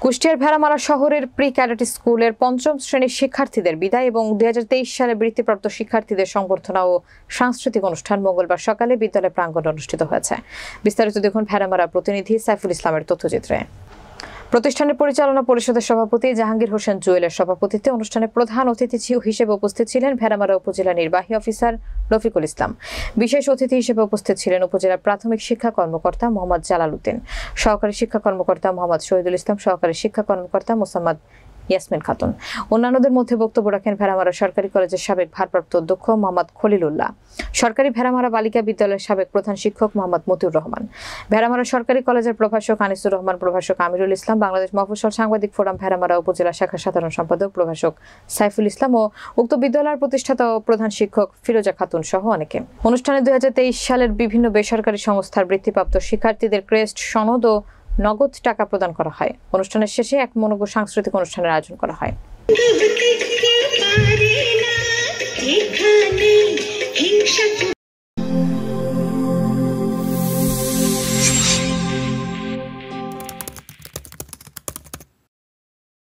কুষ্টিয়ার ভেড়ামারা শহরের pre cadet স্কুলের পঞ্চম শ্রেণীর শিক্ষার্থীদের বিদায় এবং 2023 সালে বৃত্তিপ্রাপ্ত শিক্ষার্থীদের সংবর্ধনা ও সাংস্কৃতিক অনুষ্ঠান মঙ্গলবার সকালে বিদ্যালয় প্রাঙ্গণে অনুষ্ঠিত হয়েছে। বিস্তারিত দেখুন ভেড়ামারা প্রতিনিধি সাইফুল ইসলামের তথ্যচিত্রে। প্রতিষ্ঠানের পরিচালনা পরিষদের সভাপতি জাহাঙ্গীর হোসেন জুয়েলের সভাপতিত্বে অনুষ্ঠানে প্রধান অতিথি হিসেবে উপস্থিত ছিলেন ভেড়ামারা উপজেলা নির্বাহী অফিসার রফিকুল ইসলাম। বিশেষ অতিথি হিসেবে উপস্থিত ছিলেন উপজেলা প্রাথমিক শিক্ষা কর্মকর্তা মোহাম্মদ জালাল উদ্দিন, সহকারী শিক্ষা কর্মকর্তা মোহাম্মদ শহীদুল ইসলাম, সহকারী শিক্ষা কর্মকর্তা মোসাম্মদ ইয়াসমিন খাতুন। অন্যান্যদের মধ্যে বক্তব্য রাখেন ভেড়ামারা সরকারি কলেজের সাবেক ভারপ্রাপ্ত অধ্যক্ষ মোহাম্মদ খলিলুল্লাহ, সরকারি ভেড়ামারা বালিকা বিদ্যালয়ের সাবেক প্রধান শিক্ষক মোহাম্মদ মতিউর রহমান, ভেড়ামারা সরকারি কলেজের প্রভাষক আনিসুর রহমান, প্রভাষক আমিরুল ইসলাম, বাংলাদেশ মফস্বল সাংবাদিক ফোরাম ভেড়ামারা উপজেলা শাখার সাধারণ সম্পাদক প্রভাষক সাইফুল ইসলাম ও উক্ত বিদ্যালয়ের প্রতিষ্ঠাতা ও প্রধান শিক্ষক ফিরোজা খাতুন সহ অনেকে। অনুষ্ঠানে 2023 সালের বিভিন্ন বেসরকারি সংস্থার বৃত্তিপ্রাপ্ত শিক্ষার্থীদের ক্রেস্ট, সনদ ও নগদ টাকা প্রদান করা হয়। অনুষ্ঠানের শেষে এক মনোজ্ঞ সাংস্কৃতিক অনুষ্ঠানের আয়োজন করা হয়।